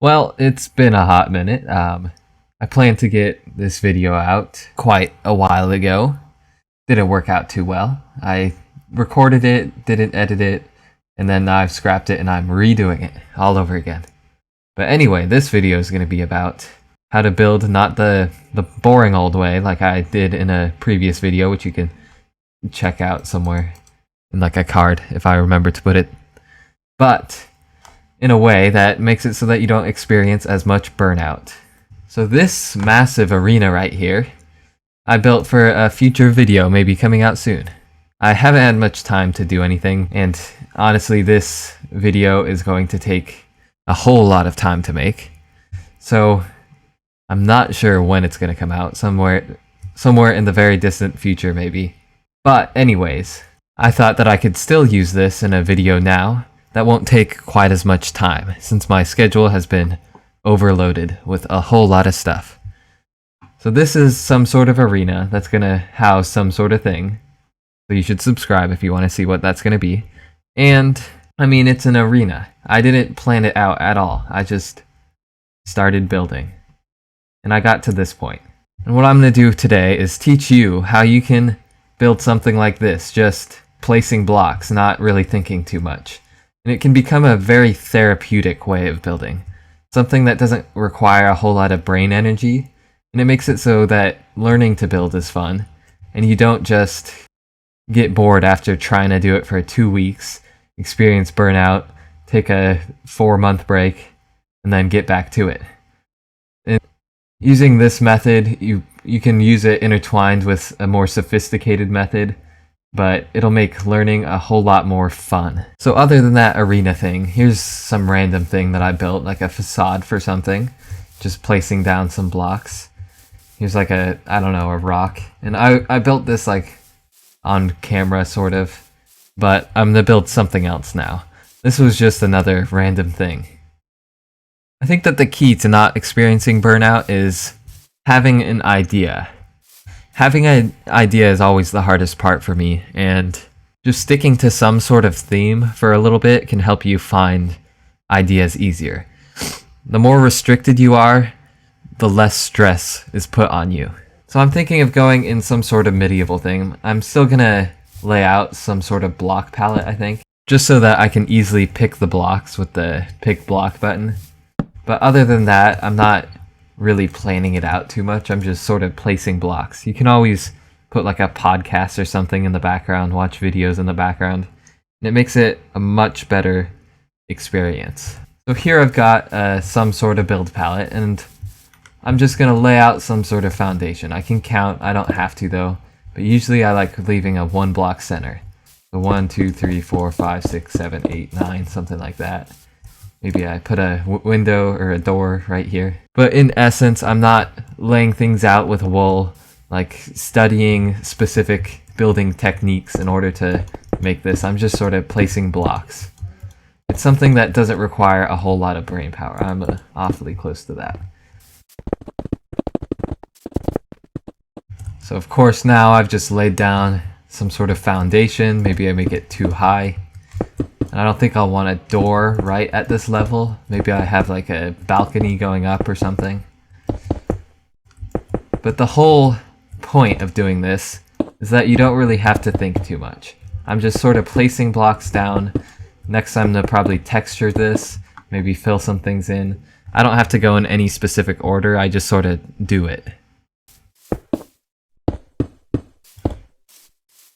Well, it's been a hot minute. I planned to get this video out quite a while ago. Didn't work out too well. I recorded it, didn't edit it, and then I've scrapped it and I'm redoing it all over again. But anyway, this video is going to be about how to build not the boring old way like I did in a previous video, which you can check out somewhere in like a card if I remember to put it, but in a way that makes it so that you don't experience as much burnout. So this massive arena right here, I built for a future video, maybe coming out soon. I haven't had much time to do anything, and honestly this video is going to take a whole lot of time to make. So I'm not sure when it's going to come out, somewhere in the very distant future maybe. But anyways, I thought that I could still use this in a video now that won't take quite as much time, since my schedule has been overloaded with a whole lot of stuff. So this is some sort of arena that's gonna house some sort of thing. So you should subscribe if you want to see what that's gonna be. And, I mean, it's an arena. I didn't plan it out at all. I just started building. And I got to this point. And what I'm gonna do today is teach you how you can build something like this, just placing blocks, not really thinking too much. And it can become a very therapeutic way of building. Something that doesn't require a whole lot of brain energy, and it makes it so that learning to build is fun, and you don't just get bored after trying to do it for 2 weeks, experience burnout, take a 4-month break, and then get back to it. And using this method, you can use it intertwined with a more sophisticated method, but it'll make learning a whole lot more fun. So other than that arena thing, here's some random thing that I built, like a facade for something, just placing down some blocks. Here's like a, I don't know, a rock. And I built this like on camera sort of, but I'm gonna build something else now. This was just another random thing. I think that the key to not experiencing burnout is having an idea. Having an idea is always the hardest part for me, and just sticking to some sort of theme for a little bit can help you find ideas easier. The more restricted you are, the less stress is put on you. So I'm thinking of going in some sort of medieval thing. I'm still gonna lay out some sort of block palette, I think, just so that I can easily pick the blocks with the pick block button. But other than that, I'm not really planning it out too much. I'm just sort of placing blocks. You can always put like a podcast or something in the background, watch videos in the background, and it makes it a much better experience. So here I've got some sort of build palette, and I'm just gonna lay out some sort of foundation. I can count, I don't have to though, but usually I like leaving a 1 block center. So 1, 2, 3, 4, 5, 6, 7, 8, 9, something like that. Maybe I put a window or a door right here. But in essence, I'm not laying things out with wool, like studying specific building techniques in order to make this. I'm just sort of placing blocks. It's something that doesn't require a whole lot of brain power. I'm awfully close to that. So of course now I've just laid down some sort of foundation. Maybe I make it too high. And I don't think I'll want a door right at this level. Maybe I have like a balcony going up or something. But the whole point of doing this is that you don't really have to think too much. I'm just sort of placing blocks down. Next I'm gonna probably texture this, maybe fill some things in. I don't have to go in any specific order, I just sort of do it.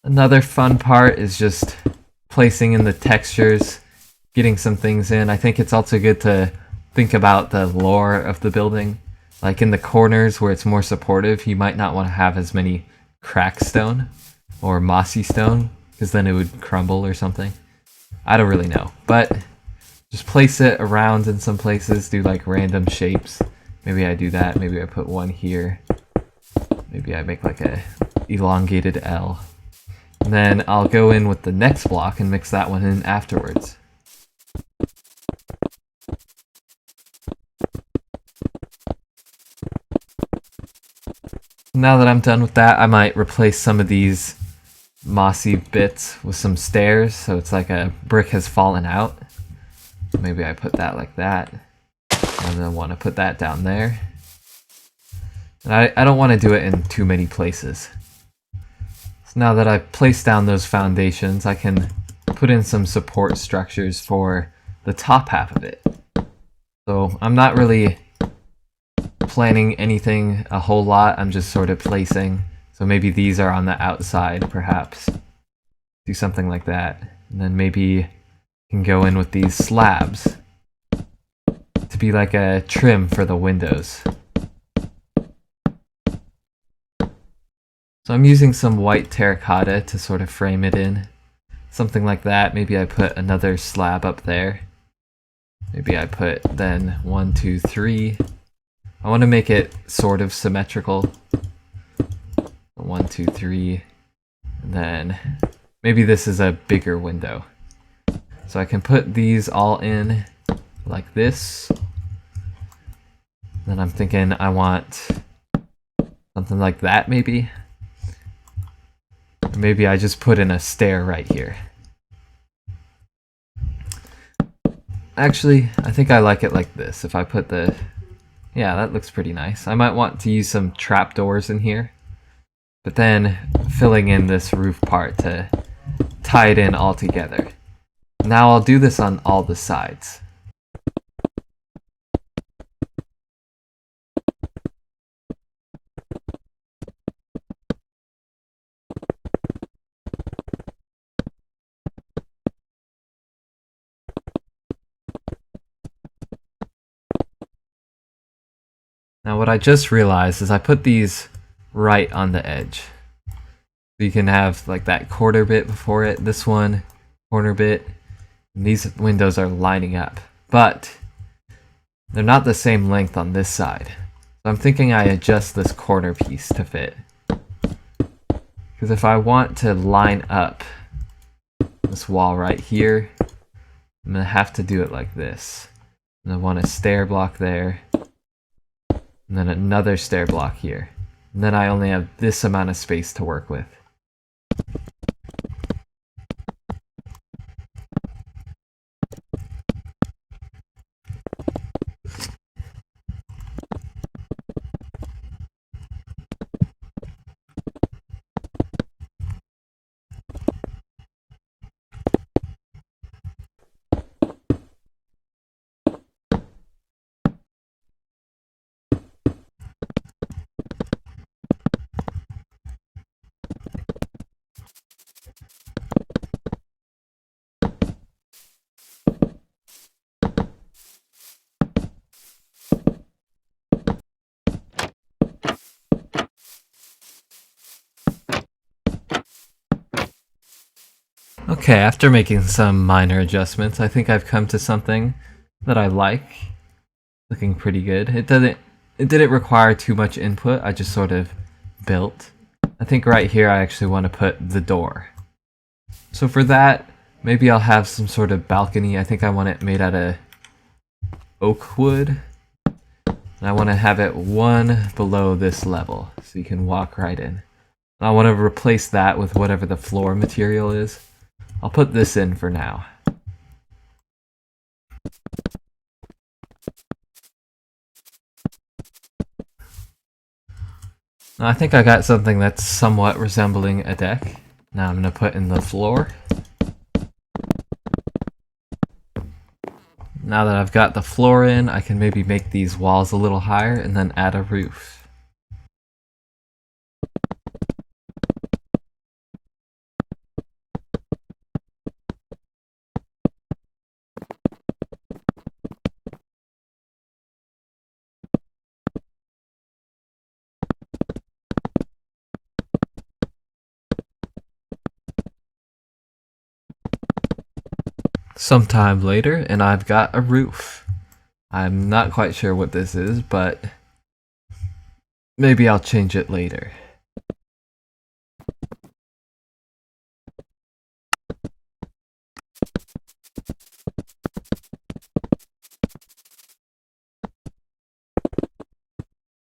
Another fun part is just placing in the textures, getting some things in. I think it's also good to think about the lore of the building. Like in the corners where it's more supportive, you might not want to have as many crack stone or mossy stone, because then it would crumble or something. I don't really know, but just place it around in some places, do like random shapes. Maybe I do that, maybe I put one here. Maybe I make like a elongated L. And then I'll go in with the next block and mix that one in afterwards. Now that I'm done with that, I might replace some of these mossy bits with some stairs, so it's like a brick has fallen out. Maybe I put that like that. And then I want to put that down there. And I don't want to do it in too many places. So now that I've placed down those foundations, I can put in some support structures for the top half of it. So I'm not really planning anything a whole lot, I'm just sort of placing. So maybe these are on the outside, perhaps. Do something like that. And then maybe can go in with these slabs to be like a trim for the windows. So I'm using some white terracotta to sort of frame it in. Something like that. Maybe I put another slab up there. Maybe I put then 1, 2, 3. I want to make it sort of symmetrical. 1, 2, 3. And then maybe this is a bigger window. So I can put these all in like this. Then I'm thinking I want something like that maybe. Or maybe I just put in a stair right here. Actually, I think I like it like this. If I put the... Yeah, that looks pretty nice. I might want to use some trapdoors in here. But then filling in this roof part to tie it in all together. Now I'll do this on all the sides. Now what I just realized is I put these right on the edge. So you can have like that quarter bit before it, this one, corner bit, and these windows are lining up. But they're not the same length on this side. So I'm thinking I adjust this corner piece to fit. Because if I want to line up this wall right here, I'm going to have to do it like this. And I want a stair block there. And then another stair block here. And then I only have this amount of space to work with. Okay, after making some minor adjustments, I think I've come to something that I like. Looking pretty good. It didn't require too much input, I just sort of built. I think right here I actually want to put the door. So for that, maybe I'll have some sort of balcony. I think I want it made out of oak wood. And I want to have it one below this level, so you can walk right in. And I want to replace that with whatever the floor material is. I'll put this in for now. Now I think I got something that's somewhat resembling a deck. Now I'm going to put in the floor. Now that I've got the floor in, I can maybe make these walls a little higher and then add a roof. Sometime later, and I've got a roof. I'm not quite sure what this is, but maybe I'll change it later.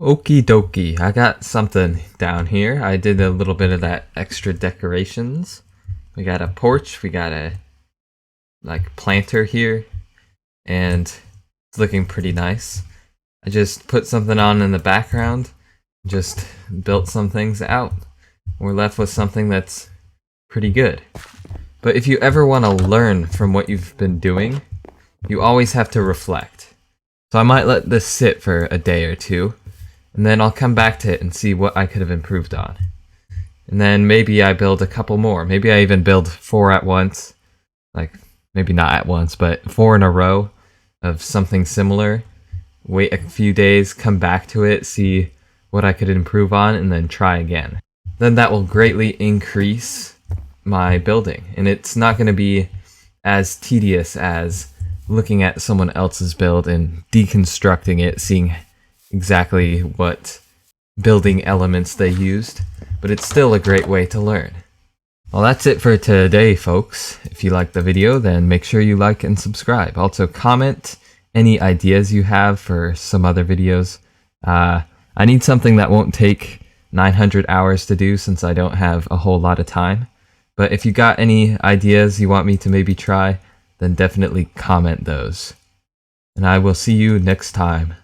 Okie dokie, I got something down here. I did a little bit of that extra decorations. We got a porch, we got a like planter here, and It's looking pretty nice. I just put something on in the background, just built some things out. We're left with something that's pretty good. But if you ever want to learn from what you've been doing, you always have to reflect. So I might let this sit for a day or two, and then I'll come back to it and see what I could have improved on. And then maybe I build a couple more. Maybe I even build 4 at once. Like, maybe not at once, but 4 in a row of something similar. Wait a few days, come back to it, see what I could improve on, and then try again. Then that will greatly increase my building. And it's not going to be as tedious as looking at someone else's build and deconstructing it, seeing exactly what building elements they used. But it's still a great way to learn. Well, that's it for today, folks. If you liked the video, then make sure you like and subscribe. Also, comment any ideas you have for some other videos. I need something that won't take 900 hours to do since I don't have a whole lot of time. But if you got any ideas you want me to maybe try, then definitely comment those. And I will see you next time.